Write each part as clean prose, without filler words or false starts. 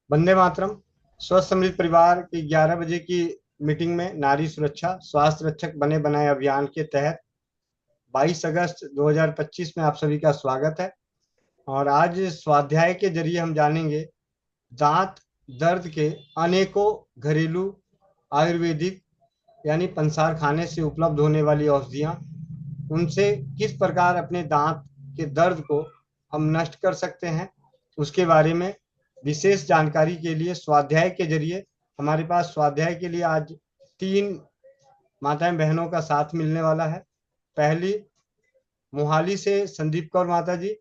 वंदे मातरम। स्वस्थ समृद्ध परिवार की 11 बजे की मीटिंग में नारी सुरक्षा स्वास्थ्य रक्षक बने बनाए अभियान के तहत 22 अगस्त 2025 में आप सभी का स्वागत है। और आज स्वाध्याय के जरिए हम जानेंगे दांत दर्द के अनेकों घरेलू आयुर्वेदिक यानी पंसार खाने से उपलब्ध होने वाली औषधियाँ, उनसे किस प्रकार अपने दांत के दर्द को हम नष्ट कर सकते हैं, उसके बारे में विशेष जानकारी के लिए स्वाध्याय के जरिए हमारे पास स्वाध्याय के लिए आज 3 माताएं बहनों का साथ मिलने वाला है। पहली मोहाली से संदीप कौर माता जी,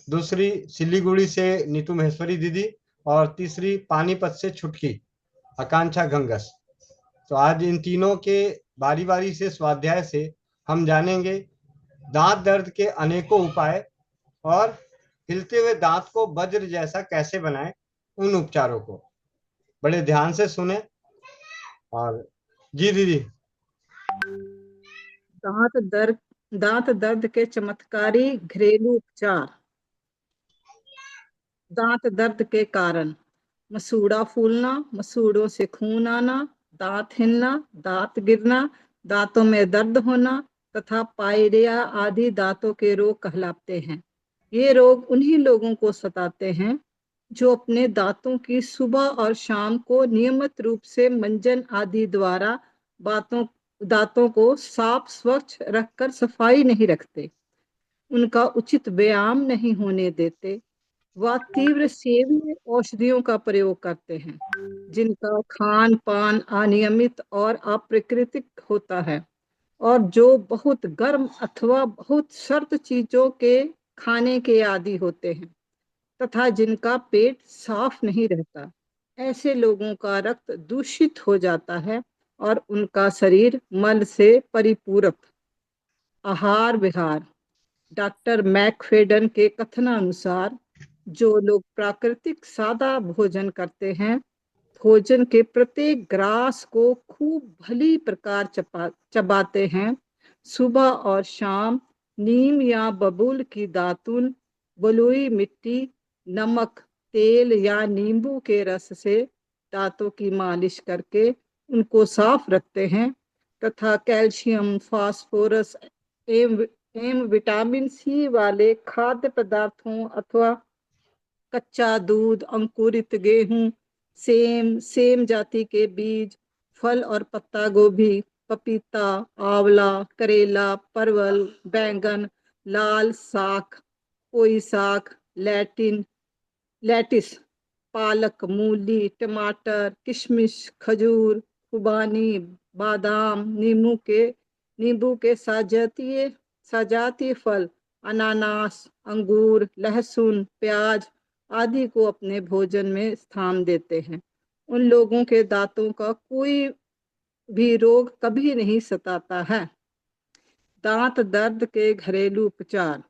दूसरी सिलीगुड़ी से नीतू महेश्वरी दीदी, और तीसरी पानीपत से छुटकी आकांक्षा गंगस। तो आज इन तीनों के बारी बारी से स्वाध्याय से हम जानेंगे दांत दर्द के अनेकों उपाय और हिलते हुए दांत को वज्र जैसा कैसे बनाएं, उन उपचारों को बड़े ध्यान से सुने। और जी दीदी। दांत दर्द के चमत्कारी घरेलू उपचार। दांत दर्द के कारण: मसूड़ा फूलना, मसूड़ों से खून आना, दांत हिलना, दांत गिरना, दांतों में दर्द होना तथा पायरिया आदि दांतों के रोग कहलाते हैं। ये रोग उन्हीं लोगों को सताते हैं जो अपने दांतों की सुबह और शाम को नियमित रूप से मंजन आदि द्वारा दांतों को साफ स्वच्छ रखकर सफाई नहीं रखते, उनका उचित व्यायाम नहीं होने देते, व तीव्र सेवीय औषधियों का प्रयोग करते हैं जिनका खान पान अनियमित और अप्राकृतिक होता है, और जो बहुत गर्म अथवा बहुत सर्द चीजों के खाने के आदी होते हैं तथा जिनका पेट साफ नहीं रहता। ऐसे लोगों का रक्त दूषित हो जाता है और उनका शरीर मल से परिपूरक। आहार विहार: डॉक्टर मैकफेडन के कथनानुसार जो लोग प्राकृतिक सादा भोजन करते हैं, भोजन के प्रत्येक ग्रास को खूब भली प्रकार चबाते हैं, सुबह और शाम नीम या बबूल की दातुन, बलुई मिट्टी, नमक, तेल या नींबू के रस से दांतों की मालिश करके उनको साफ रखते हैं तथा कैल्शियम, फास्फोरस एवं विटामिन सी वाले खाद्य पदार्थों अथवा कच्चा दूध, अंकुरित गेहूं, सेम जाति के बीज, फल और पत्ता गोभी, पपीता, आंवला, करेला, परवल, बैंगन, लाल साग, पोई साग, लेटिस, पालक, मूली, टमाटर, किशमिश, खजूर, खुबानी, बादाम, नींबू के सजातीय फल, अनानास, अंगूर, लहसुन, प्याज आदि को अपने भोजन में स्थान देते हैं। उन लोगों के दांतों का कोई भी रोग कभी नहीं सताता है। दांत दर्द के घरेलू उपचार: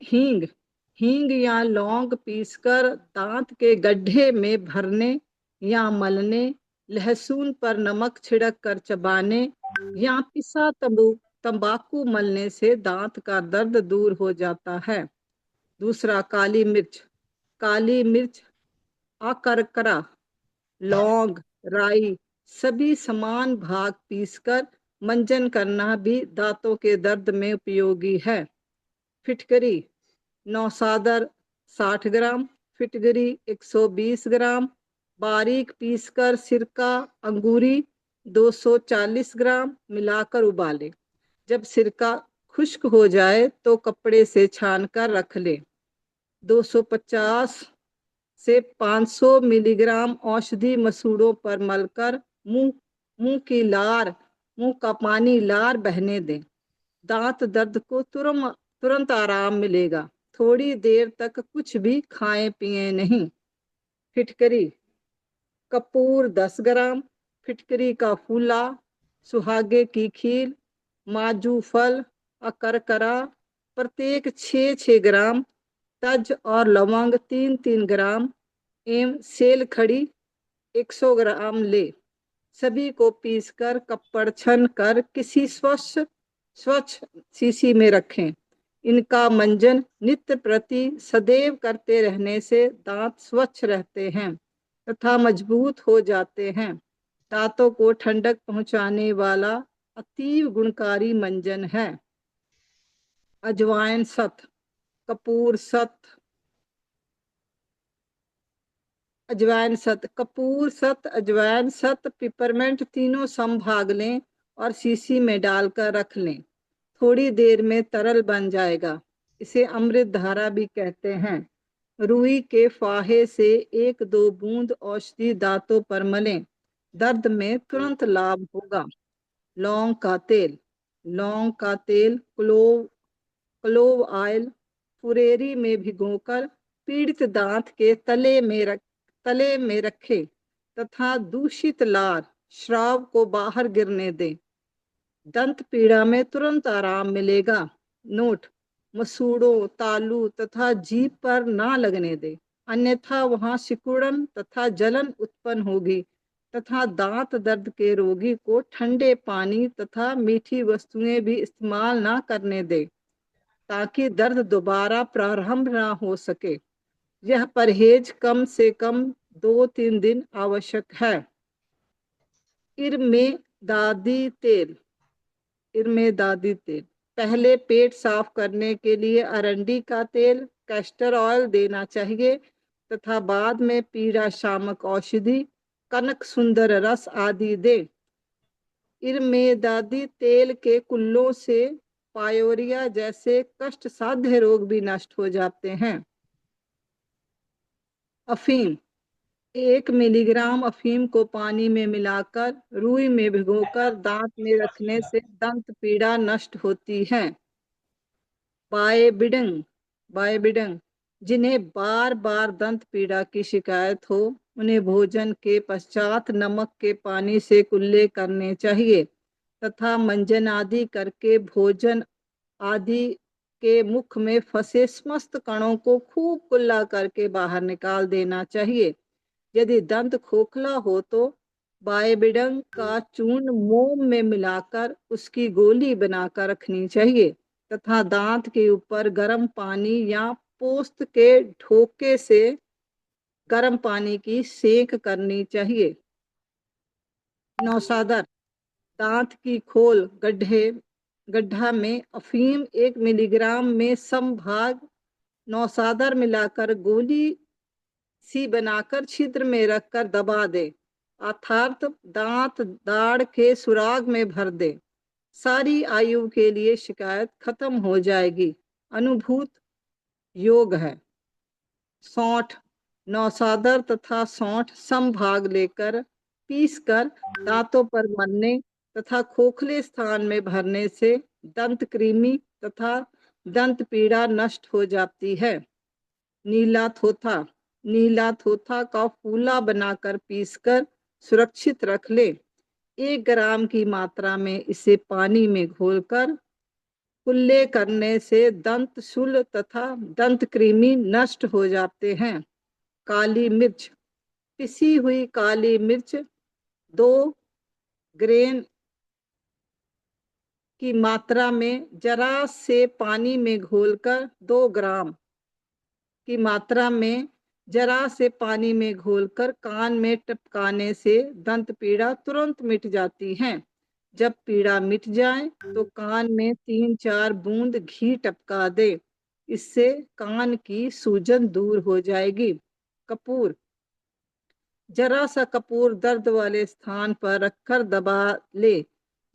हींग या लौंग पीसकर दांत के गड्ढे में भरने या मलने, लहसुन पर नमक छिड़क कर चबाने या पिसा तंबाकू मलने से दांत का दर्द दूर हो जाता है। दूसरा, काली मिर्च, अकरकरा, लौंग, राई सभी समान भाग पीसकर मंजन करना भी दांतों के दर्द में उपयोगी है। फिटकरी, नौसादर 60 ग्राम, फिटकरी 120 ग्राम, बारीक पीसकर सिरका अंगूरी 240 ग्राम मिलाकर उबाले। जब सिरका खुश्क हो जाए तो कपड़े से छानकर रख ले। 250 से 500 मिलीग्राम औषधि मसूड़ों पर मलकर मुंह का पानी लार बहने दें। दांत दर्द को तुरंत आराम मिलेगा। थोड़ी देर तक कुछ भी खाएं पिए नहीं। फिटकरी, कपूर 10 ग्राम, फिटकरी का फूला, सुहागे की खील, माजू फल, अकरकरा प्रत्येक 6-6 ग्राम, तज और लवंग 3-3 ग्राम एवं सेल खड़ी 100 ग्राम ले। सभी को पीसकर कपड़ छन कर किसी स्वच्छ शीशी में रखें। इनका मंजन नित्य प्रति सदैव करते रहने से दांत स्वच्छ रहते हैं तथा मजबूत हो जाते हैं। दांतों को ठंडक पहुंचाने वाला अतीव गुणकारी मंजन है। अजवाइन सत, कपूर सत, अजवाइन सत, कपूर सत, अजवाइन सत, पिपरमेंट तीनों समभाग लें और शीशी में डालकर रख लें। थोड़ी देर में तरल बन जाएगा। इसे अमृत धारा भी कहते हैं। रुई के फाहे से 1-2 बूंद औषधि दांतों पर मलें, दर्द में तुरंत लाभ होगा। लौंग का तेल, लौंग का तेल क्लोव ऑयल फुरेरी में भिगोकर पीड़ित दांत के तले में रखें तथा दूषित लार श्राव को बाहर गिरने दें। दंत पीड़ा में तुरंत आराम मिलेगा। नोट: मसूड़ों, तालू तथा जीभ पर ना लगने दे, अन्यथा वहां सिकुड़न तथा जलन उत्पन्न होगी तथा दांत दर्द के रोगी को ठंडे पानी तथा मीठी वस्तुएं भी इस्तेमाल ना करने दे ताकि दर्द दोबारा प्रारंभ ना हो सके। यह परहेज कम से कम 2-3 दिन आवश्यक है। इरमेदादी तेल, इरमेदादी तेल पहले पेट साफ करने के लिए अरंडी का तेल, कैस्टर ऑयल देना चाहिए तथा बाद में पीड़ा शामक औषधि, कनक सुंदर रस आदि दे। इरमेदादी तेल के कुल्लों से पायोरिया जैसे कष्ट साध्य रोग भी नष्ट हो जाते हैं। अफीम, 1 मिलीग्राम अफीम को पानी में मिलाकर रुई में भिगोकर दांत में रखने से दंत पीड़ा नष्ट होती है। बायबिडंग, बायबिडंग जिन्हें बार बार दंत पीड़ा की शिकायत हो उन्हें भोजन के पश्चात नमक के पानी से कुल्ले करने चाहिए तथा मंजन आदि करके भोजन आदि के मुख में फंसे समस्त कणों को खूब कुल्ला करके बाहर निकाल देना चाहिए। यदि दंत खोखला हो तो बायबिडंग का चूर्ण मोम में मिलाकर उसकी गोली बनाकर रखनी चाहिए तथा दांत के ऊपर गर्म पानी या पोस्त के ढोके से गर्म पानी की सेक करनी चाहिए। नौसादर, दांत की खोल गड्ढा में अफीम 1 मिलीग्राम में समभाग नौसादर मिलाकर गोली सी बनाकर छिद्र में रखकर दबा दे अर्थात दांत दाढ़ के सुराग में भर दे। सारी आयु के लिए शिकायत खत्म हो जाएगी। अनुभूत योग है। सौंठ, नौसादर तथा सौंठ समभाग लेकर पीसकर दांतों पर मलने तथा खोखले स्थान में भरने से दंत कृमि तथा दंत पीड़ा नष्ट हो जाती है। नीला थोथा, नीला थोथा का फूला बनाकर पीसकर सुरक्षित रख ले। 1 ग्राम की मात्रा में इसे पानी में घोलकर कुल्ले करने से दंत शूल तथा दंत कृमि नष्ट हो जाते हैं। काली मिर्च, पिसी हुई काली मिर्च 2 ग्रेन की मात्रा में जरा से पानी में घोलकर 2 ग्राम की मात्रा में जरा से पानी में घोलकर कान में टपकाने से दंत पीड़ा तुरंत मिट जाती है। जब पीड़ा मिट जाए तो कान में 3-4 बूंद घी टपका दे, इससे कान की सूजन दूर हो जाएगी। कपूर, जरा सा कपूर दर्द वाले स्थान पर रखकर दबा ले।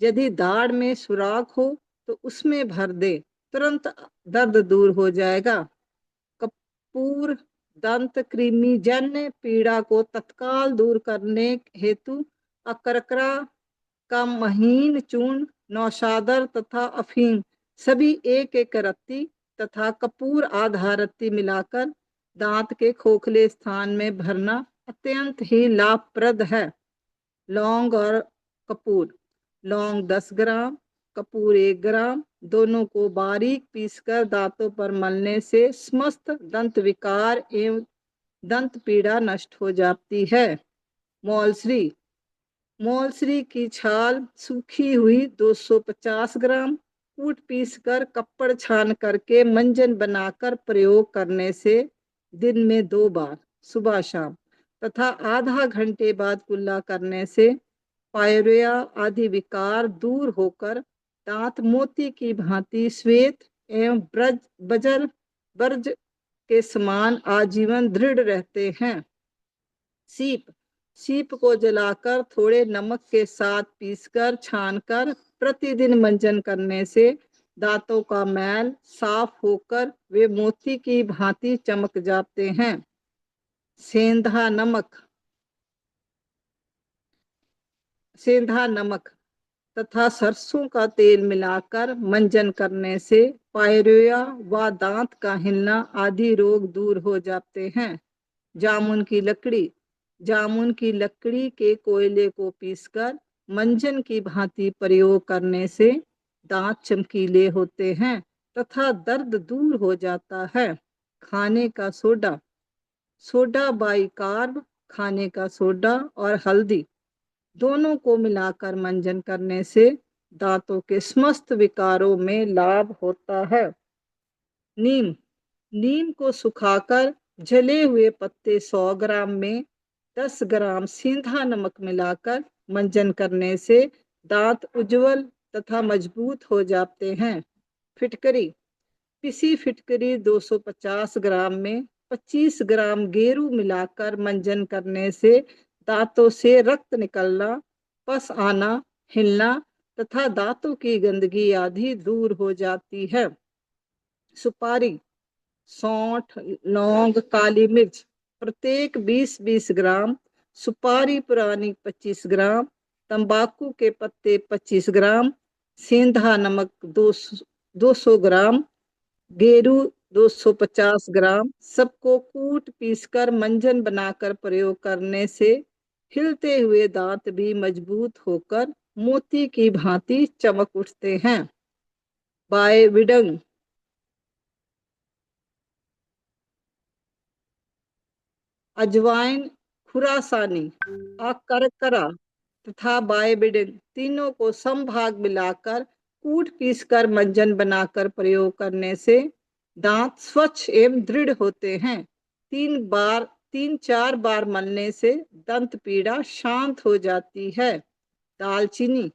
यदि दाढ़ में सुराख हो तो उसमें भर दे, तुरंत दर्द दूर हो जाएगा। कपूर दंत कृमि जन्य पीड़ा को तत्काल दूर करने हेतु अकरकरा का महीन चूर्ण, नौशादर तथा अफीम सभी 1-1 रत्ती तथा कपूर आधा रत्ती मिलाकर दांत के खोखले स्थान में भरना अत्यंत ही लाभप्रद है। लौंग और कपूर, लौंग 10 ग्राम, कपूर 1 ग्राम, दोनों को बारीक पीसकर दांतों पर मलने से समस्त दंत विकार एवं दंत पीड़ा नष्ट हो जाती है। मौलश्री, मौलश्री की छाल सूखी हुई 250 ग्राम, कूट पीस कर कप्पड़ छान करके मंजन बनाकर प्रयोग करने से दिन में 2 बार सुबह शाम तथा आधा घंटे बाद कुल्ला करने से पायरिया आदि विकार दूर होकर दांत मोती की भांति श्वेत एवं ब्रज बजर बर्ज के समान आजीवन दृढ़ रहते हैं। सीप सीप को जलाकर थोड़े नमक के साथ पीसकर छानकर प्रतिदिन मंजन करने से दांतों का मैल साफ होकर वे मोती की भांति चमक जाते हैं। सेंधा नमक तथा सरसों का तेल मिलाकर मंजन करने से पायरिया व दांत का हिलना आदि रोग दूर हो जाते हैं। जामुन की लकड़ी के कोयले को पीसकर मंजन की भांति प्रयोग करने से दांत चमकीले होते हैं तथा दर्द दूर हो जाता है। खाने का सोडा बाइकार्ब खाने का सोडा और हल्दी दोनों को मिलाकर मंजन करने से दांतों के समस्त विकारों में लाभ होता है। नीम को सुखाकर जले हुए पत्ते 100 ग्राम में 10 ग्राम सेंधा नमक मिलाकर मंजन करने से दांत उज्जवल तथा मजबूत हो जाते हैं। पिसी फिटकरी 250 ग्राम में 25 ग्राम गेरू मिलाकर मंजन करने से दांतों से रक्त निकलना, पस आना, हिलना तथा दांतों की गंदगी आदि दूर हो जाती है। सुपारी, सौंठ, लौंग, काली मिर्च प्रत्येक 20-20 ग्राम, सुपारी पुरानी 25 ग्राम, तंबाकू के पत्ते 25 ग्राम, सेंधा नमक 200 ग्राम, गेरू 250 ग्राम सबको कूट पीसकर मंजन बनाकर प्रयोग करने से हिलते हुए दांत भी मजबूत होकर मोती की भांति चमक उठते हैं। बायविडंग, अजवाइन, खुरासानी, अकरकरा तथा बायविडंग तीनों को समभाग मिलाकर कूट पीसकर मंजन बनाकर प्रयोग करने से दांत स्वच्छ एवं दृढ़ होते हैं। 3-4 बार मलने से दंत पीड़ा शांत हो जाती है। दालचीनी,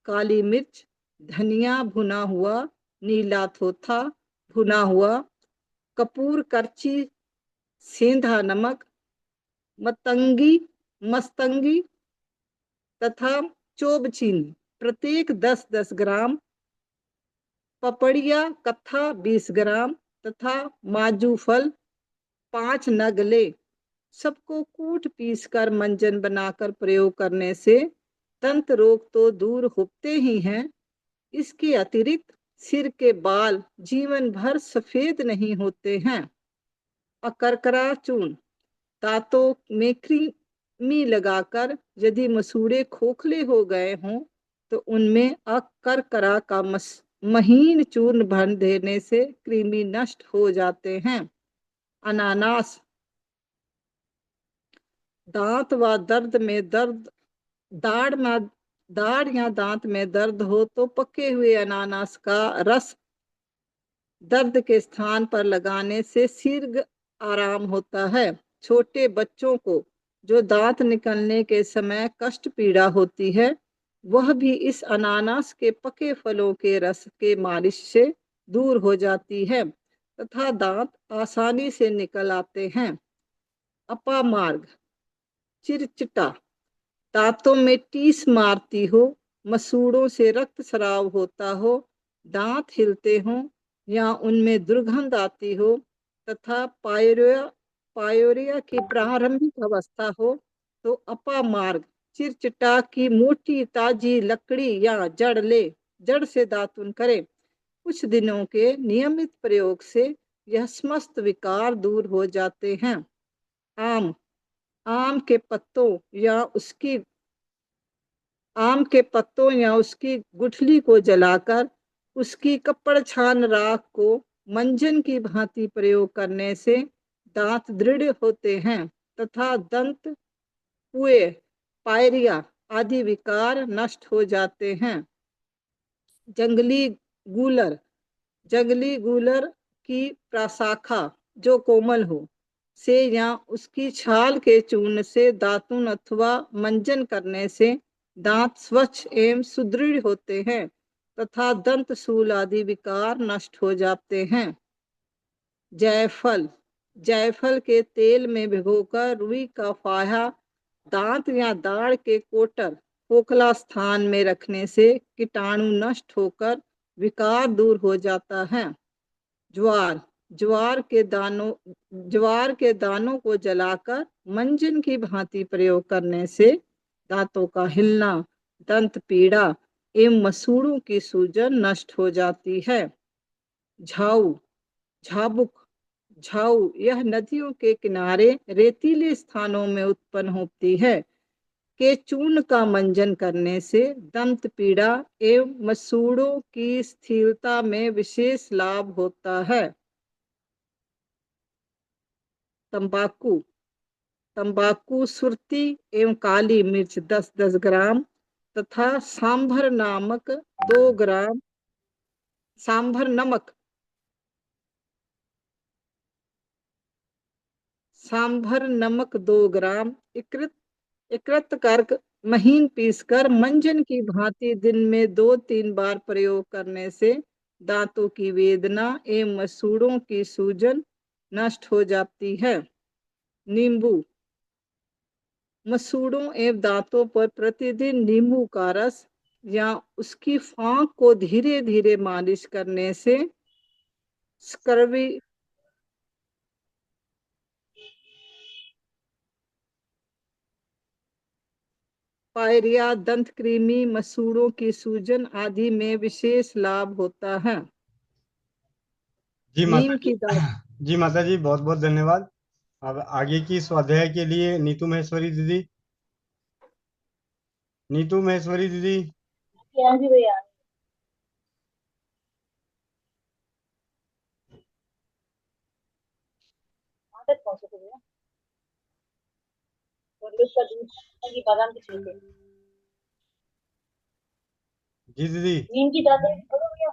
काली मिर्च, धनिया भुना हुआ, नीला थोथा भुना हुआ, कपूर करची, सेंधा नमक, मस्तंगी तथा चोबचीनी प्रत्येक 10-10 ग्राम, पपड़िया कत्था 20 ग्राम तथा माजू फल 5 नग ले सबको कूट पीसकर मंजन बनाकर प्रयोग करने से दंत रोग तो दूर होते ही हैं, इसके अतिरिक्त सिर के बाल जीवन भर सफेद नहीं होते हैं। अकरकरा चूर्ण दांतों में कृमि लगाकर यदि मसूड़े खोखले हो गए हों तो उनमें अकरकरा का महीन चूर्ण भर देने से कृमि नष्ट हो जाते हैं। अनानास, दांत व दाढ़ या दांत में दर्द हो तो पके हुए अनानास का रस दर्द के स्थान पर लगाने से शीघ्र आराम होता है। छोटे बच्चों को जो दांत निकलने के समय कष्ट पीड़ा होती है वह भी इस अनानास के पके फलों के रस के मालिश से दूर हो जाती है तथा दांत आसानी से निकल आते हैं। अपामार्ग, चिरचिटा दांतों में टीस मारती हो, मसूड़ों से रक्त स्राव होता हो, दांत हिलते हों या उनमें दुर्गंध आती हो तथा पायोरिया की प्रारंभिक अवस्था हो तो अपामार्ग चिरचिटा की मोटी ताजी लकड़ी या जड़ से दातुन करें। कुछ दिनों के नियमित प्रयोग से यह समस्त विकार दूर हो जाते हैं। आम के पत्तों या उसकी गुठली को जलाकर उसकी कपड़ छान राख को मंजन की भांति प्रयोग करने से दांत दृढ़ होते हैं तथा दंत पुए, पायरिया आदि विकार नष्ट हो जाते हैं। जंगली गूलर, जंगली गूलर की प्रशाखा जो कोमल हो से या उसकी छाल के चूर्ण से दातुन अथवा मंजन करने से दांत स्वच्छ एवं सुदृढ़ होते हैं तथा दंत शूल आदि विकार नष्ट हो जाते हैं। जायफल, जायफल के तेल में भिगोकर रुई का फाहा दांत या दाढ़ के कोटर खोखला स्थान में रखने से कीटाणु नष्ट होकर विकार दूर हो जाता है। ज्वार, ज्वार के दानों को जलाकर मंजन की भांति प्रयोग करने से दांतों का हिलना, दंत पीड़ा एवं मसूड़ों की सूजन नष्ट हो जाती है। झाऊ, झाबुक, झाऊ यह नदियों के किनारे रेतीले स्थानों में उत्पन्न होती है के चूर्ण का मंजन करने से दंत पीड़ा एवं मसूड़ों की स्थिरता में विशेष लाभ होता है। तंबाकू, तंबाकू सुरती एवं काली मिर्च 10-10 ग्राम तथा सांभर नामक 2 ग्राम, सांभर नमक, सांभर नमक 2 ग्राम एकत्र कर महीन पीसकर मंजन की भांति दिन में 2-3 बार प्रयोग करने से दांतों की वेदना एवं मसूड़ों की सूजन नष्ट हो जाती है। नींबू, मसूड़ों एवं दांतों पर प्रतिदिन नींबू का रस या उसकी फांक को धीरे धीरे मालिश करने से स्कर्वी, पायरिया, दंत कृमि, मसूड़ों की सूजन आदि में विशेष लाभ होता है। जी माता नीम जी। की दात, जी माता जी, बहुत बहुत धन्यवाद। अब आगे की स्वाध्याय के लिए नीतू महेश्वरी दीदी, नीतू महेश्वरी दीदी। क्या जी भैया। कहाँ तक पहुंचे थे भैया? और उसका दूध की बादाम के छिलके, जी दीदी। नीम की दातुन करो भैया।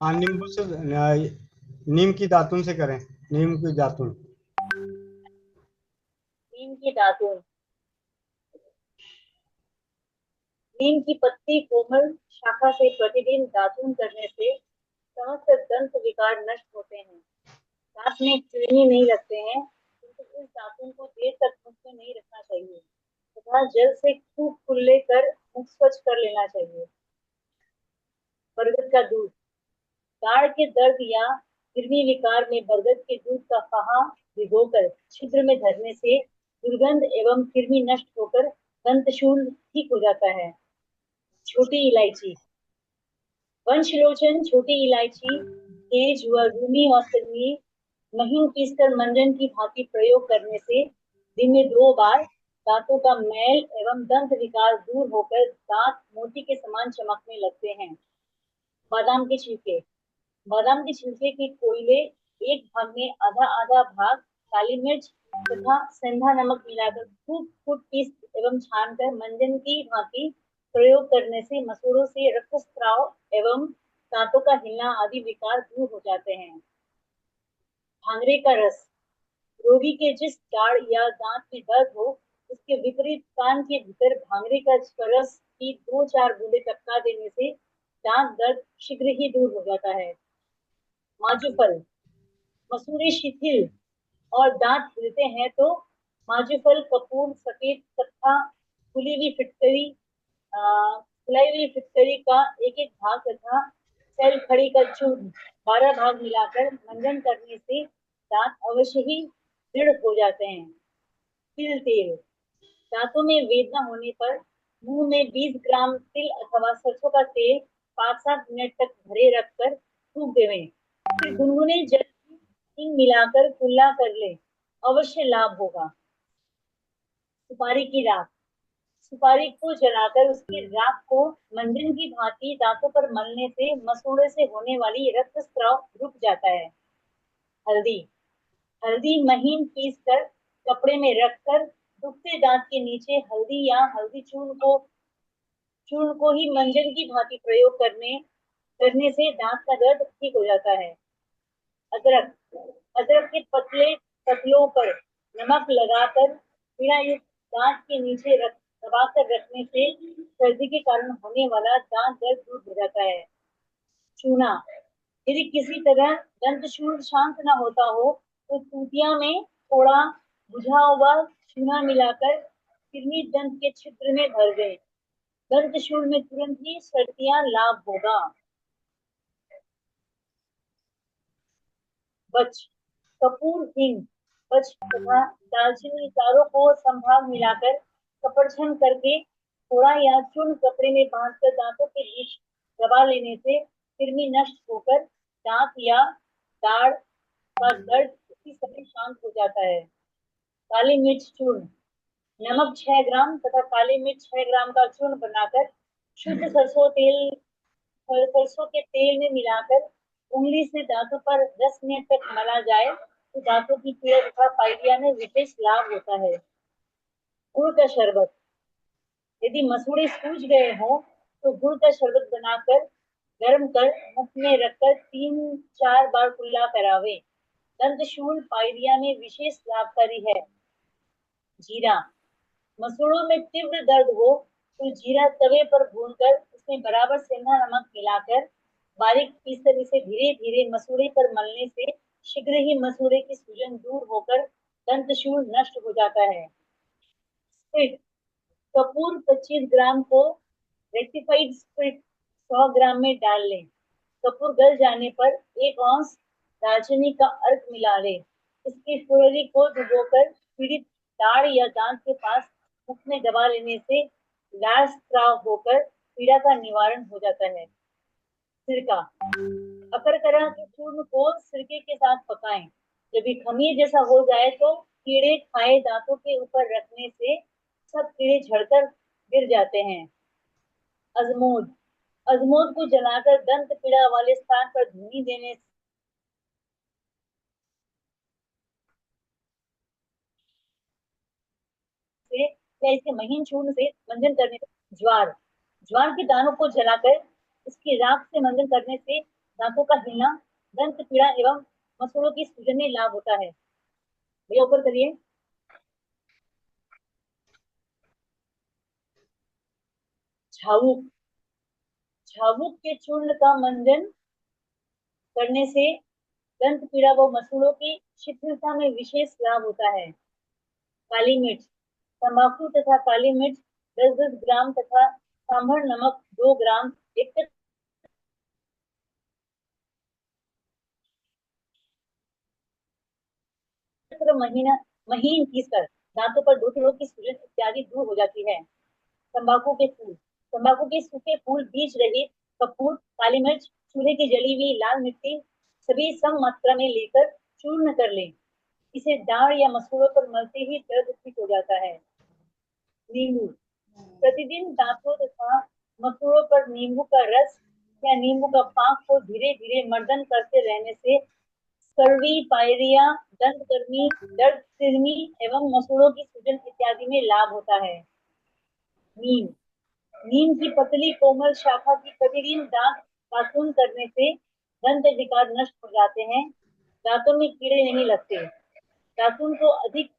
हाँ, नींबू से नीम की दातुन से करें, नीम की दातुन। नीम की दातुन, नीम की पत्ती कोमल शाखा से प्रतिदिन दातुन करने से समस्त दंत विकार नष्ट होते हैं। दांत में कीड़े नहीं लगते हैं, किंतु इस दातुन को देर तक मुख में नहीं रखना चाहिए तथा जल से खूब कुल्ले कर मुख स्वच्छ कर लेना चाहिए। बरगद का दूध, दाढ़ के दर्द या कृमि विकार में बरगद के दूध का फाहा भिगोकर छिद्र में धरने से दुर्गंध एवं कृमि नष्ट होकर दंतशूल ठीक हो जाता है। छोटी इलायची, वंशलोचन छोटी इलायची, तेज व रूमी औषधि महीन पीसकर मंजन की भांति प्रयोग करने से दिन में 2 बार दांतों का मैल एवं दंत विकार दूर होकर दांत मोती के समान चमकने लगते हैं। बादाम के छिलके, बादाम के छिलके के कोयले एक भाग में आधा आधा भाग काली मिर्च तथा सेंधा नमक मिलाकर खूब खूब पीस एवं छानकर मंजन की भांति प्रयोग करने से मसूड़ों से रक्तस्राव एवं दांतों का हिलना आदि विकार दूर हो जाते हैं। भांगरे का रस, रोगी के जिस दाढ़ या दांत में दर्द हो उसके विपरीत कान के भीतर भांगरे का रस की 2-4 बूंदे टपका देने से दांत दर्द शीघ्र ही दूर हो जाता है। माजूफल, मसूड़े शिथिल और दांत हिलते हैं तो माजूफल कपूर सफेद तथा खुली हुई फिटकरी फुलाई हुई फिटकरी का एक एक भाग तथा सेल खड़ी का चूर्ण 12 भाग मिलाकर मंजन करने से दांत अवश्य ही दृढ़ हो जाते हैं। तिल तेल, दांतों में वेदना होने पर मुंह में 20 ग्राम तिल अथवा सरसों का तेल 5-7 मिनट तक भरे रखकर फूंक देवें, फिर गुनगुने जल में हींग मिलाकर कुल्ला कर ले, अवश्य लाभ होगा। सुपारी की राख, सुपारी को जलाकर उसकी राख को मंजन की भांति दांतों पर मलने से मसूड़े से होने वाली रक्तस्राव रुक जाता है। हल्दी, हल्दी महीन पीस कर कपड़े में रखकर दुखते दांत के नीचे हल्दी या हल्दी चूर्ण को ही मंजन की भांति प्रयोग करने करने से दांत का दर्द ठीक हो जाता है। अदरक, अदरक के पतले पतलों पर नमक लगाकर पीड़ा युक्त दांत के नीचे रख दबाकर रखने से सर्दी के कारण होने वाला दांत दर्द दूर हो जाता है। चूना, यदि किसी तरह दंत शूल शांत न होता हो तो टूटिया में थोड़ा बुझा हुआ चूना मिलाकर कृमि दंत के छिद्र में भर दें। दंत शूल में तुरंत ही सर्दियां लाभ होगा। बच, कपूर, हींग, बच तथा दालचीनी चारों को संभाग मिलाकर कपड़छन करके थोड़ा या चूर्ण कपड़े में बांधकर दांतों के बीच दबा लेने से कृमि नष्ट होकर दांत या दाढ़ का दर्द उसी समय शांत हो जाता है। काली मिर्च चूर्ण, नमक 6 ग्राम तथा काली मिर्च 6 ग्राम का चूर्ण बनाकर शुद्ध सरसों के तेल में मिलाकर उंगली से दांतों पर 10 मिनट तक मला जाए तो दांतों की पीड़ा तथा पाइलिया में विशेष लाभ होता है। गुड़ का शरबत, यदि मसूड़े सूज गए हो तो गुड़ का शरबत बनाकर गर्म कर मुख में रखकर 3-4 बार कुल्ला करावे। दंत शूल पाइलिया में विशेष लाभकारी है। जीरा, मसूड़ों में तीव्र दर्द हो तो जीरा तवे पर भूनकर उसमें बराबर सेंधा नमक मिलाकर बारीक पीसकर इसे धीरे धीरे मसूड़े पर मलने से शीघ्र ही मसूड़े की सूजन दूर होकर दंतशूल नष्ट हो जाता है। स्प्रिट, कपूर 25 ग्राम को रेक्टिफाइड स्प्रिट 100 ग्राम में डाल लें। कपूर गल जाने पर 1 औंस दालचीनी का अर्क मिला लें। इसकी फुलरी को डुबोकर पीड़ित दाढ़ या दांत के पास मुख में दबा लेने से लाल स्त्राव होकर पीड़ा का निवारण हो जाता है। सिरका, अकरकरा के चूर्ण को सिरके के साथ पकाएं। जब ये खमीर जैसा हो जाए तो कीड़े खाए दांतों के ऊपर रखने से सब कीड़े झड़कर गिर जाते हैं। अजमोद, अजमोद को जलाकर दंत पीड़ा वाले स्थान पर धूनी देने से या इसके महीन चूर्ण से मंजन करने से। ज्वार, ज्वार के दानों को जलाकर इसकी राख से मंजन करने से दांतों का हिलना, दंत पीड़ा एवं मसूड़ों की सूजन में लाभ होता है। भैया ऊपर करिए। झावुक, झावुक के चूर्ण का मंजन करने से दंत पीड़ा व मसूड़ों की शिथिलता में विशेष लाभ होता है। काली मिर्च, तंबाकू तथा काली मिर्च 10-10 ग्राम तथा सांभर नमक 2 ग्राम एक महीना महीन पीसकर दांतों पर धूसरों की सूजन इत्यादि दूर हो जाती है। तंबाकू के फूल, तंबाकू के सूखे फूल बीज रहित कपूर, काली मिर्च, चूल्हे की जली हुई लाल मिट्टी सभी सम मात्रा में लेकर चूर्ण कर लें। इसे दाढ़ या मसूड़ों पर मलते ही दर्द ठीक हो जाता है। नींबू, प्रतिदिन दांतों तथा मसूड़ों पर नींबू का रस या नींबू का पाक को धीरे धीरे मर्दन करते रहने से सर्दी, पायरिया, दंत कर्मी, दर्द, कृमि एवं मसूड़ों की सूजन इत्यादि में लाभ होता है। नीम, नीम की पतली कोमल शाखा की प्रतिदिन दांत दातुन करने से दंत विकार नष्ट हो जाते हैं। दांतों में कीड़े नहीं लगते। दातुन को अधिक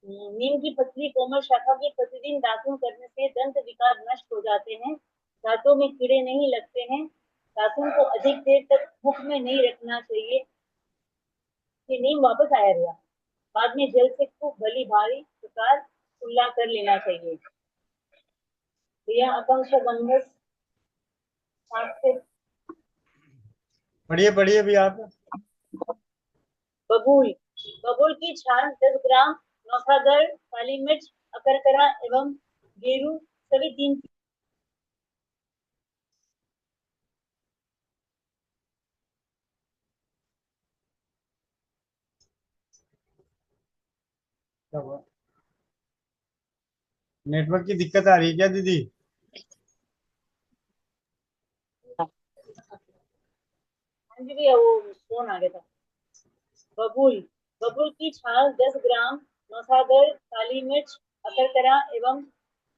नीम की पतली कोमल शाखा के प्रतिदिन दातुन करने से दंत विकार नष्ट हो जाते हैं। दांतों में कीड़े नहीं लगते हैं। दातुन को अधिक देर तक मुख में नहीं रखना चाहिए। ये नीम वापस आया गया। बाद में जल से खूब भली भारी प्रकार कुल्ला कर लेना चाहिए। भैया अपंगस से पढ़िए पढ़िए भी आप। बबूल, बबूल की छाल 10 ग्राम, नौसागर, काली मिर्च, अकरकरा एवं गेरू सभी 3 क्या हुआ? नेटवर्क की दिक्कत आ रही है क्या दीदी? हाँ जी भैया वो फोन आ गया था। बबूल बबूल की छाल 10 ग्राम, मौसागर, काली मिर्च, अकरकरा एवं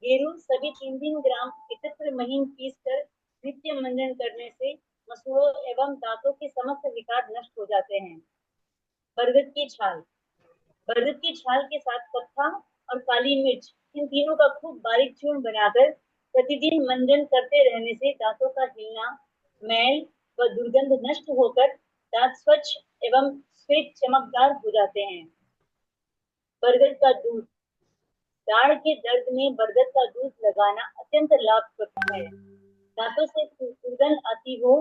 गेरू सभी 3-3 ग्राम एकत्र महीन पीस कर नित्य मंजन करने से मसूड़ों एवं दांतों के समस्त विकार नष्ट हो जाते हैं। बरगद की छाल बरगद की छाल के साथ कत्था और काली मिर्च इन तीनों का खूब बारीक चूर्ण बनाकर प्रतिदिन मंजन करते रहने से दांतों का हिलना, मैल व दुर्गंध नष्ट होकर दांत स्वच्छ एवं श्वेत चमकदार हो जाते हैं। बरगद का दूध दाढ़ के दर्द में बरगद का दूध लगाना अत्यंत लाभप्रद है। दांतों से दुर्गंध आती हो,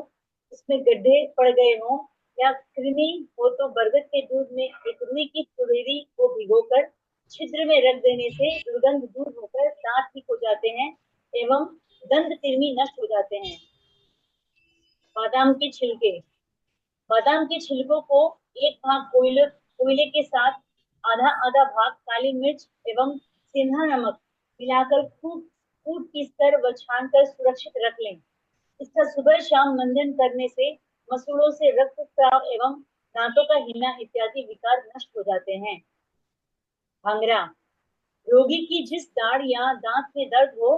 उसमें गड्ढे पड़ गए हो या कृमि हो तो बरगद के दूध में एक रुई की फुलेरी को भिगोकर छिद्र में रख देने से दुर्गंध दूर होकर दांत ठीक हो जाते हैं एवं दंत कृमि नष्ट हो जाते हैं। बादाम के छिलके बादाम के छिलकों को एक भाग कोयले के साथ आधा आधा भाग काली मिर्च एवं सेंधा नमक मिलाकर खूब कूट पीसकर व छानकर सुरक्षित रख लें। इसका सुबह शाम मंजन करने से मसूड़ों से रक्तस्राव एवं दांतों का हिलना इत्यादि विकार नष्ट हो जाते हैं। भांगरा रोगी की जिस दाढ़ या दांत में दर्द हो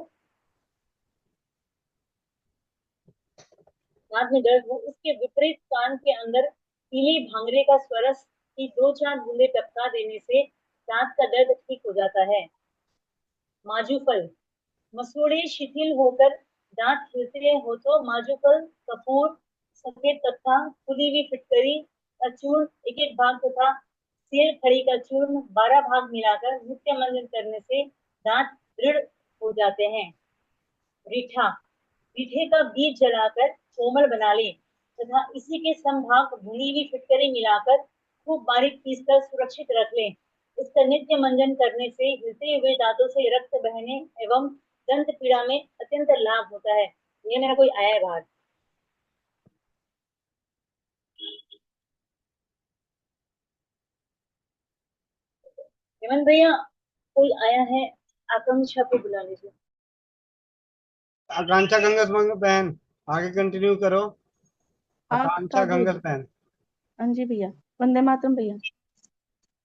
उसके विपरीत कान के अंदर पीली भांगरे का स्वरस की 2-4 बूंदे टपका देने से दांत का दर्द ठीक हो जाता है। माजूफल मसूड़े शिथिल होकर दांत हिलते हो तो माजूफल, कपूर, सफेद तथा खुली हुई फिटकरी का चूर्ण एक भाग तथा सेल खड़ी का चूर्ण 12 भाग मिलाकर नित्य मंजन करने से दांत दृढ़ हो जाते हैं। रीठा रीठे का बीज जलाकर कोमल बना लें तथा इसी के समभाग भुनी हुई फिटकरी मिलाकर खूब बारीक पीसकर सुरक्षित रख लें। इसका नित्य मंजन करने से हिलते हुए दांतों से रक्त बहने एवं दंत पीड़ा में अत्यंत लाभ होता है। ये मेरा कोई आया है बाहर। हेमंत भैया कोई आया है, आकांक्षा को बुला लीजिए। आकांक्षा गंगस बहन आगे कंटिन्यू करो। आँख आकांक्षा का गंगस दूध। बहन। हाँ जी भैया, वंदे मातरम भैया।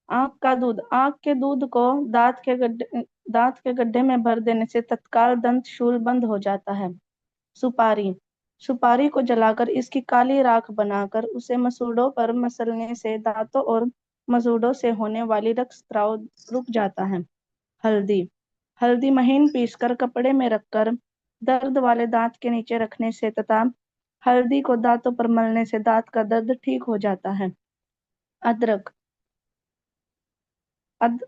आँख का दूध, आँख के दूध को दांत के गड्ढे में भर देने से तत्काल दंत शूल बंद हो जाता है। सुपारी सुपारी को जलाकर इसकी काली राख बनाकर उसे मसूड़ों पर मसलने से दांतों और मसूड़ों से होने वाली रक्तस्राव रुक जाता है। हल्दी हल्दी महीन पीसकर कपड़े में रखकर दर्द वाले दांत के नीचे रखने से तथा हल्दी को दांतों पर मलने से दांत का दर्द ठीक हो जाता है। अदरक अद,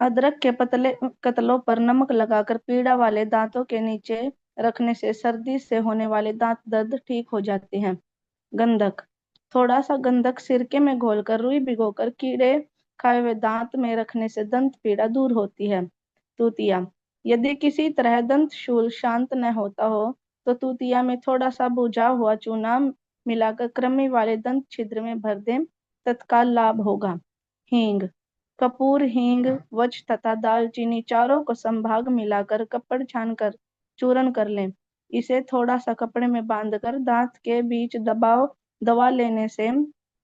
अदरक के पतले कतलों पर नमक लगाकर पीड़ा वाले दांतों के नीचे रखने से सर्दी से होने वाले दांत दर्द ठीक हो जाते हैं। गंधक थोड़ा सा गंधक सिरके में घोलकर रुई भिगोकर कीड़े खाए हुए दांत में रखने से दंत पीड़ा दूर होती है। तूतिया यदि किसी तरह दंत शूल शांत न होता हो तो तूतिया में थोड़ा सा भुजा हुआ चूना मिलाकर कृमि वाले दंत छिद्र में भर दें, तत्काल लाभ होगा। हींग कपूर, हींग, वच तथा दालचीनी चारों को संभाग मिलाकर कपड़ छानकर चूर्ण कर लें। इसे थोड़ा सा कपड़े में बांधकर दांत के बीच दबा लेने से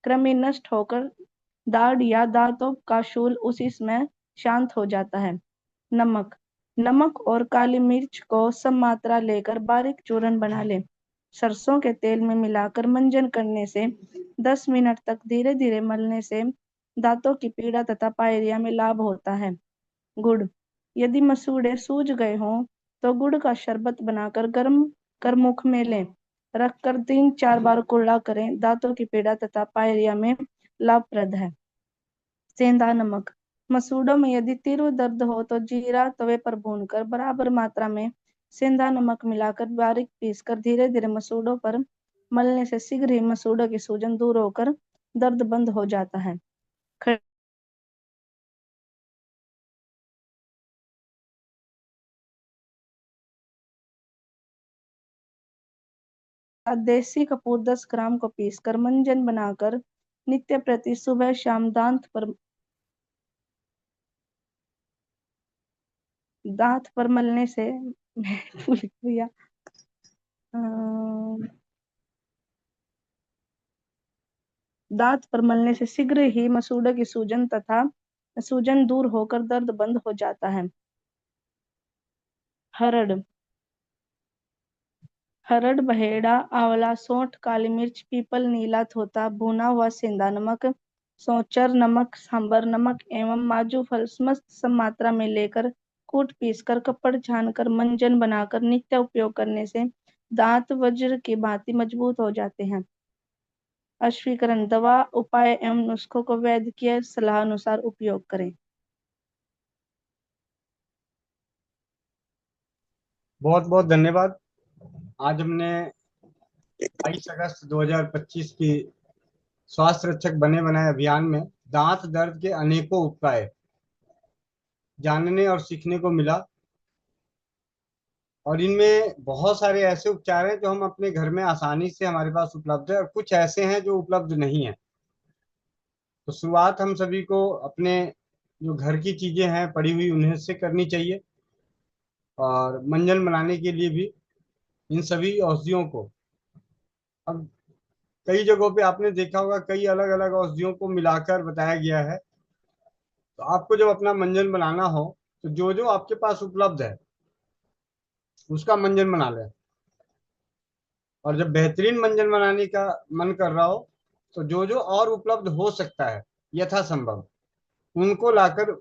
कृमि नष्ट होकर दाढ़ या दांतों का शूल उसी समय शांत हो जाता है। नमक और काली मिर्च को सम मात्रा लेकर बारीक चूर्ण बना लें। सरसों के तेल में मिलाकर मंजन करने से 10 मिनट तक धीरे धीरे मलने से दांतों की पीड़ा तथा पायरिया में लाभ होता है। गुड़ यदि मसूड़े सूज गए हों तो गुड़ का शरबत बनाकर गर्म कर मुख में लें, रखकर 3-4 बार कुल्ला करें। दांतों की पीड़ा तथा पायरिया में लाभप्रद है। सेंधा नमक मसूड़ों में यदि तीव्र दर्द हो तो जीरा तवे पर भूनकर बराबर मात्रा में सेंधा नमक मिलाकर बारीक पीसकर धीरे धीरे मसूड़ों पर मलने से शीघ्र ही मसूड़ों की सूजन दूर होकर दर्द बंद हो जाता है। देसी कपूर 10 ग्राम को पीसकर मंजन बनाकर नित्य प्रति सुबह शाम दांत पर मलने से भूल गया। दांत पर मलने से शीघ्र ही मसूड़ों की सूजन दूर होकर दर्द बंद हो जाता है। हरड़, बहेड़ा, आंवला, सौंठ, काली मिर्च, पीपल, नीला थोथा, भुना हुआ सेंधा नमक, सौंचर नमक, सांबर नमक एवं माजू फल समस्त सम मात्रा में लेकर कूट पीसकर कपड़ छानकर मंजन बनाकर नित्य उपयोग करने से दांत वज्र की भांति मजबूत हो जाते हैं। अश्वीकरण दवा, उपाय एवं नुस्खों को वैद्य की सलाह अनुसार उपयोग करें। बहुत बहुत धन्यवाद। आज हमने 22 अगस्त 2025 की स्वास्थ्य रक्षक बने बनाए अभियान में दांत दर्द के अनेकों उपाय जानने और सीखने को मिला, और इनमें बहुत सारे ऐसे उपचार हैं जो हम अपने घर में आसानी से हमारे पास उपलब्ध है, और कुछ ऐसे हैं जो उपलब्ध नहीं है। तो शुरुआत हम सभी को अपने जो घर की चीजें हैं पड़ी हुई उन्हें से करनी चाहिए, और मंजन बनाने के लिए भी इन सभी औषधियों को, अब कई जगहों पे आपने देखा होगा कई अलग अलग औषधियों को मिलाकर बताया गया है। तो आपको जब अपना मंजन बनाना हो तो जो जो आपके पास उपलब्ध है उसका मंजन बना लें, और जब बेहतरीन मंजन बनाने का मन कर रहा हो तो जो जो और उपलब्ध हो सकता है यथासंभव उनको लाकर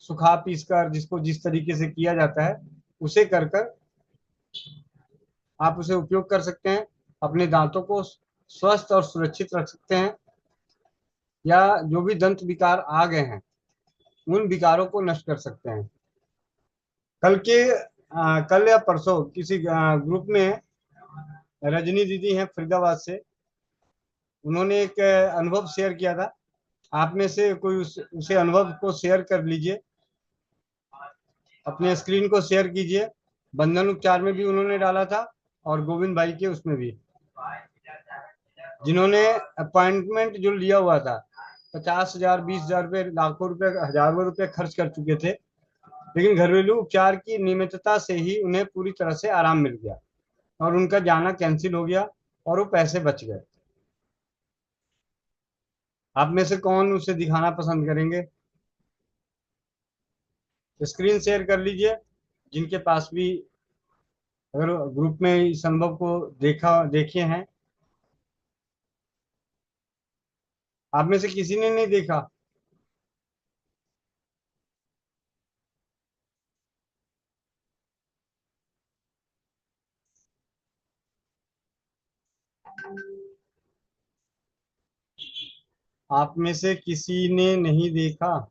सुखा पीस कर, जिसको जिस तरीके से किया जाता है उसे कर कर आप उसे उपयोग कर सकते हैं। अपने दांतों को स्वस्थ और सुरक्षित रख सकते हैं, या जो भी दंत विकार आ गए हैं उन विकारों को नष्ट कर सकते हैं। कल या परसों किसी ग्रुप में रजनी दीदी हैं फरीदाबाद से, उन्होंने एक अनुभव शेयर किया था। आप में से कोई उसे अनुभव को शेयर कर लीजिए, अपने स्क्रीन को शेयर कीजिए। बंधन उपचार में भी उन्होंने डाला था और गोविंद भाई के उसमें भी, जिन्होंने अपॉइंटमेंट जो लिया हुआ था 50,000 20,000 रुपये, लाखों रुपए, हजारों रुपए खर्च कर चुके थे, लेकिन घरेलू उपचार की नियमितता से ही उन्हें पूरी तरह से आराम मिल गया और उनका जाना कैंसिल हो गया और वो पैसे बच गए। आप में से कौन उसे दिखाना पसंद करेंगे? स्क्रीन शेयर कर लीजिए जिनके पास भी, अगर ग्रुप में इस अनुभव को देखे हैं। आप में से किसी ने नहीं देखा? आप में से किसी ने नहीं देखा?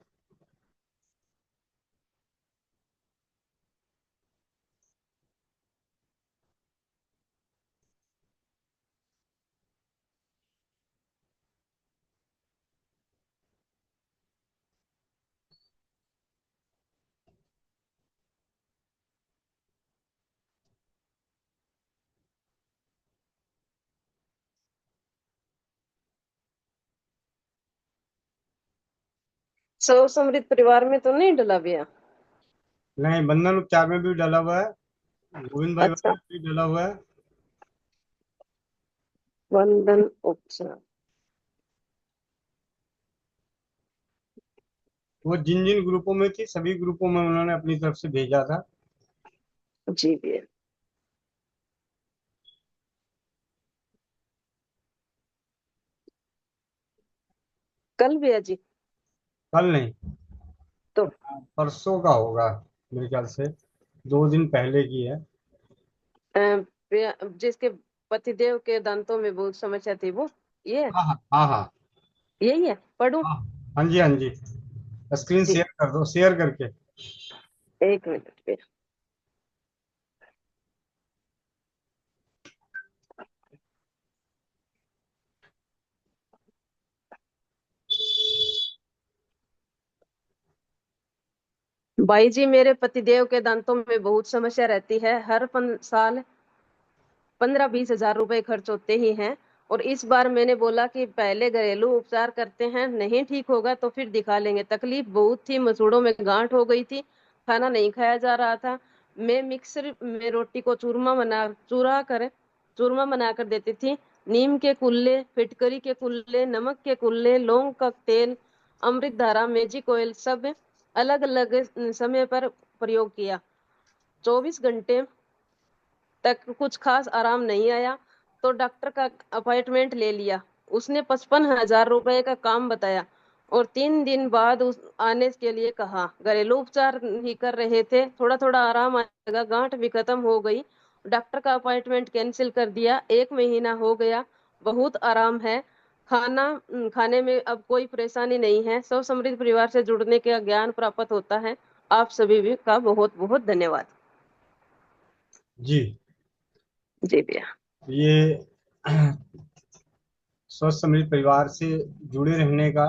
सर्व समृद्ध परिवार में तो नहीं डला भैया? नहीं, बंधन उपचार में भी डाला हुआ है, गोविंद भाई अच्छा, वाला भी डाला हुआ है। बंधन उपचार। वो जिन जिन ग्रुपों में थी सभी ग्रुपों में उन्होंने अपनी तरफ से भेजा था। जी भैया। कल भैया जी? कल नहीं, तो परसों का होगा मेरे ख्याल से, 2 दिन पहले की है। भैया, जिसके पतिदेव के दांतों में बहुत समस्या थी वो ये हाँ हाँ हाँ हाँ यही है? पढ़ू? हाँ हाँ जी हाँ जी, स्क्रीन जी, शेयर कर दो, शेयर करके। एक मिनट भैया। भाई जी, मेरे पतिदेव के दांतों में बहुत समस्या रहती है। हर साल 15-20 हजार रुपए खर्च होते ही हैं। और इस बार मैंने बोला कि पहले घरेलू उपचार करते हैं, नहीं ठीक होगा तो फिर दिखा लेंगे। तकलीफ बहुत थी, मसूड़ों में गांठ हो गई थी, खाना नहीं खाया जा रहा था। मैं मिक्सर में रोटी को चूरमा बना कर देती थी, नीम के कुल्ले, फिटकरी के कुल्ले, नमक के कुल्ले, लौंग का तेल, अमृत धारा, मैजिक ऑयल सब अलग अलग समय पर प्रयोग किया। 24 घंटे तक कुछ खास आराम नहीं आया तो डॉक्टर का अपॉइंटमेंट ले लिया। उसने 55,000 रुपए का काम बताया और 3 दिन बाद उस आने के लिए कहा। घरेलू उपचार ही कर रहे थे, थोड़ा थोड़ा आराम आएगा, गांठ भी खत्म हो गई। डॉक्टर का अपॉइंटमेंट कैंसिल कर दिया। 1 महीना हो गया, बहुत आराम है। खाने में अब कोई परेशानी नहीं है। स्व समृद्ध परिवार से जुड़ने का ज्ञान प्राप्त होता है। आप सभी भी का बहुत बहुत धन्यवाद। जी जी भैया। ये स्वस्थ समृद्ध परिवार से जुड़े रहने का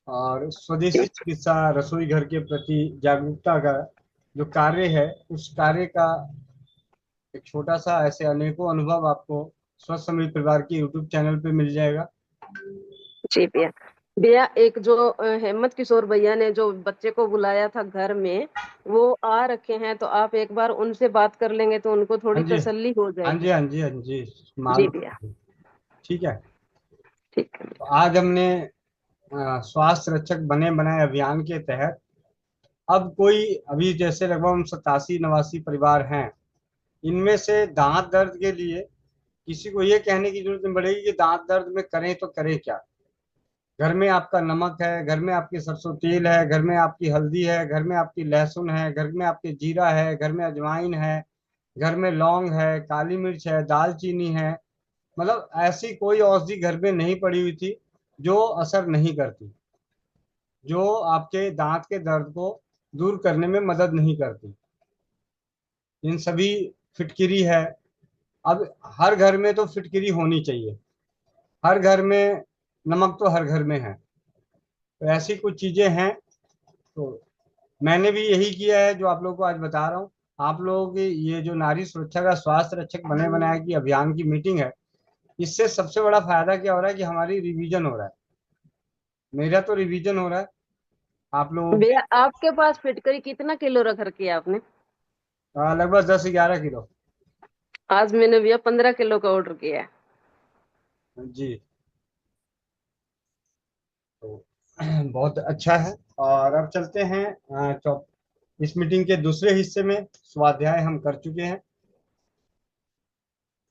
और स्वदेशी चिकित्सा रसोई घर के प्रति जागरूकता का जो कार्य है, उस कार्य का एक छोटा सा ऐसे अनेकों अनुभव आपको स्वस्थ समृद्ध परिवार के यूट्यूब चैनल पे मिल जाएगा। जी भैया। भैया एक जो हेमंत किशोर भैया ने जो बच्चे को बुलाया था घर में, वो आ रखे हैं, तो आप एक बार उनसे बात कर लेंगे तो उनको हाँ थोड़ी जी, तसल्ली हो हाँ जाएगी। जी, हाँ जी, हाँ जी, जी भैया। मालूम। ठीक है। ठीक है। तो आज हमने स्वास्थ्य रक्षक बने बनाए अभियान के तहत अब कोई अभी जैसे लगभग 87-89 परिवार हैं, इनमें से दांत दर्द के लिए किसी को ये कहने की जरूरत नहीं पड़ेगी कि दांत दर्द में करें तो करें क्या। घर में आपका नमक है, घर में आपकी सरसों तेल है, घर में आपकी हल्दी है, घर में आपकी लहसुन है, घर में आपके जीरा है, घर में अजवाइन है, घर में लौंग है, काली मिर्च है, दालचीनी है। मतलब ऐसी कोई औषधि घर में नहीं पड़ी हुई थी जो असर नहीं करती, जो आपके दांत के दर्द को दूर करने में मदद नहीं करती। इन सभी फिटकिरी है। अब हर घर में तो फिटकिरी होनी चाहिए, हर घर में नमक तो हर घर में है। तो ऐसी कुछ चीजें हैं। तो मैंने भी यही किया है जो आप लोगों को आज बता रहा हूँ। आप लोगों की ये जो नारी सुरक्षा का स्वास्थ्य रक्षक बने बनाए की अभियान की मीटिंग है, इससे सबसे बड़ा फायदा क्या हो रहा है कि हमारी रिवीजन हो रहा है। मेरा तो रिवीजन हो रहा है। आप लोग भैया आपके पास फिटकरी कितना किलो रख रखी है आपने? लगभग 10-11 किलो। आज मैंने भैया 15 किलो का ऑर्डर किया है। जी। तो बहुत अच्छा है। और अब चलते हैं इस मीटिंग के दूसरे हिस्से में। स्वाध्याय हम कर चुके हैं।